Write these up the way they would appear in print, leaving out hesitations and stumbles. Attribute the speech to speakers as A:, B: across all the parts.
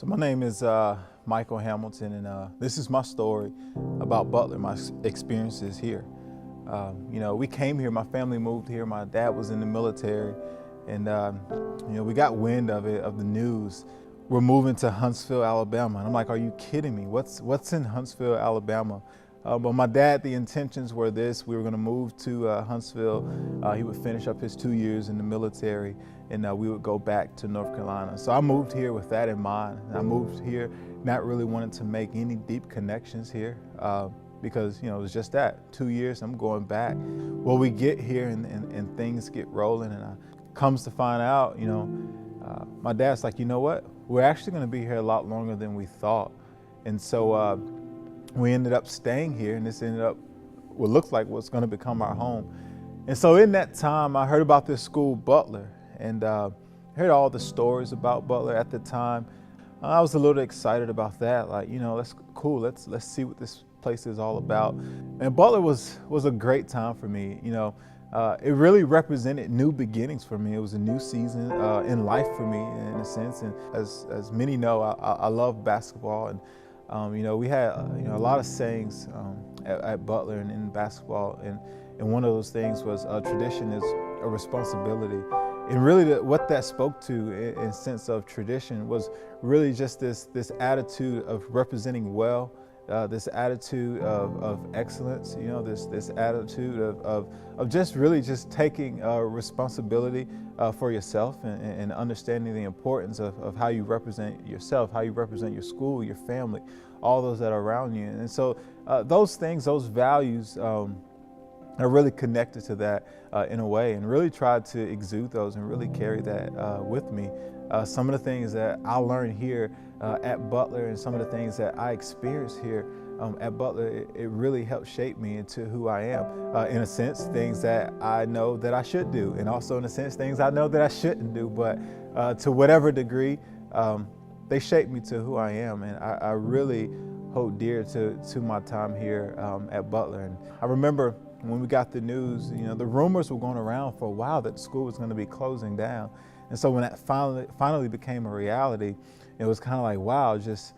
A: So my name is Michael Hamilton, and this is my story about Butler, my experiences here. We came here, my family moved here, my dad was in the military, and we got wind of it, of the news. We're moving to Huntsville, Alabama. And I'm like, are you kidding me? What's in Huntsville, Alabama? But my dad, the intentions were this: we were going to move to Huntsville. He would finish up his 2 years in the military, and we would go back to North Carolina. So I moved here with that in mind. I moved here not really wanting to make any deep connections here because, it was just that. 2 years, I'm going back. Well, we get here and things get rolling, and comes to find out, my dad's like, you know what? We're actually going to be here a lot longer than we thought. And so we ended up staying here, and this ended up what looks like what's going to become our home. And so in that time, I heard about this school, Butler, and heard all the stories about Butler at the time. I was a little excited about that, like, that's cool. Let's see what this place is all about. And Butler was a great time for me. It really represented new beginnings for me. It was a new season in life for me, in a sense. And as many know, I love basketball, and we had a lot of sayings at Butler and in basketball, and one of those things was tradition is a responsibility. And really what that spoke to in sense of tradition was really just this attitude of representing well, this attitude of excellence, this attitude of just really just taking responsibility for yourself and understanding the importance of how you represent yourself, how you represent your school, your family, all those that are around you. And so those things, those values, I really connected to that in a way, and really tried to exude those and really carry that with me. Some of the things that I learned here at Butler and some of the things that I experienced here at Butler, it really helped shape me into who I am. In a sense, things that I know that I should do, and also in a sense, things I know that I shouldn't do, but to whatever degree, they shaped me to who I am, and I really hold dear to my time here at Butler. And I remember when we got the news, the rumors were going around for a while that the school was going to be closing down. And so when that finally became a reality, it was kind of like, wow, just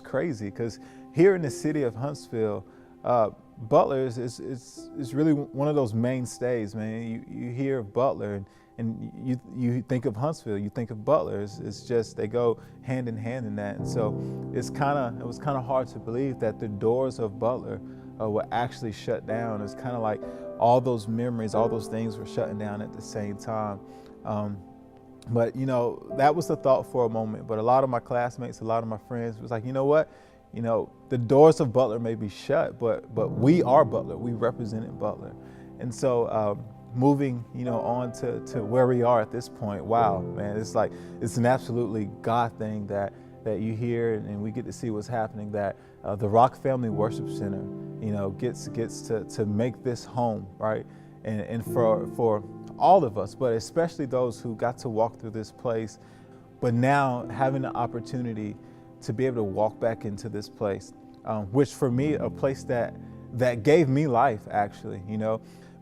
A: crazy. Because here in the city of Huntsville, Butler is really one of those mainstays, man. You hear of Butler and you think of Huntsville, you think of Butler. It's just, they go hand in hand in that. And so it was kind of hard to believe that the doors of Butler were actually shut down. It's kind of like all those memories, all those things were shutting down at the same time. But that was the thought for a moment. But a lot of my classmates, a lot of my friends was like, you know what? The doors of Butler may be shut, but we are Butler. We represented Butler. And so moving, on to where we are at this point, wow, man, it's an absolutely God thing that you hear, and we get to see what's happening, that the Rock Family Worship Center, gets to make this home, right? And for all of us, but especially those who got to walk through this place, but now having the opportunity to be able to walk back into this place, which for me, a place that gave me life, actually,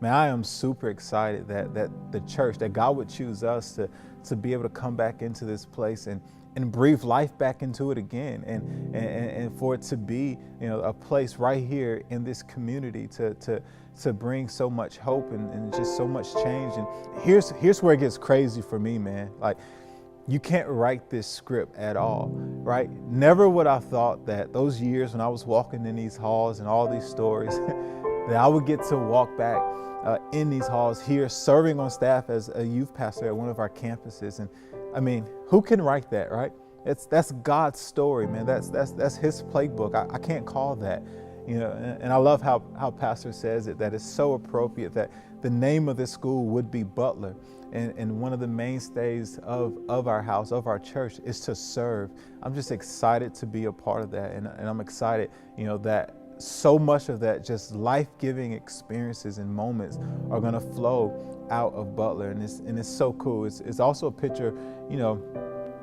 A: Man, I am super excited that the church, that God would choose us to be able to come back into this place and breathe life back into it again, and for it to be, a place right here in this community to bring so much hope and just so much change. And here's where it gets crazy for me, man. Like, you can't write this script at all, right? Never would I thought that those years when I was walking in these halls and all these stories, that I would get to walk back in these halls here, serving on staff as a youth pastor at one of our campuses. And I mean, who can write that, right? That's God's story, man. That's His playbook. I can't call that, And I love how Pastor says it, that it's so appropriate that the name of this school would be Butler, and one of the mainstays of our house, of our church, is to serve. I'm just excited to be a part of that, and I'm excited, that so much of that just life-giving experiences and moments are going to flow out of Butler, and it's so cool. It's also a picture,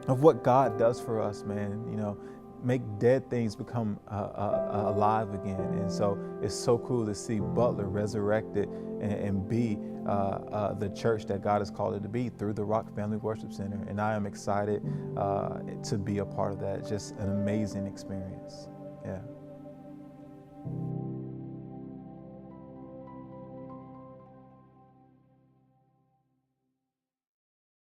A: of what God does for us, man. make dead things become alive again. And so it's so cool to see Butler resurrected and be the church that God has called it to be through the Rock Family Worship Center. And I am excited to be a part of that. Just an amazing experience. Yeah.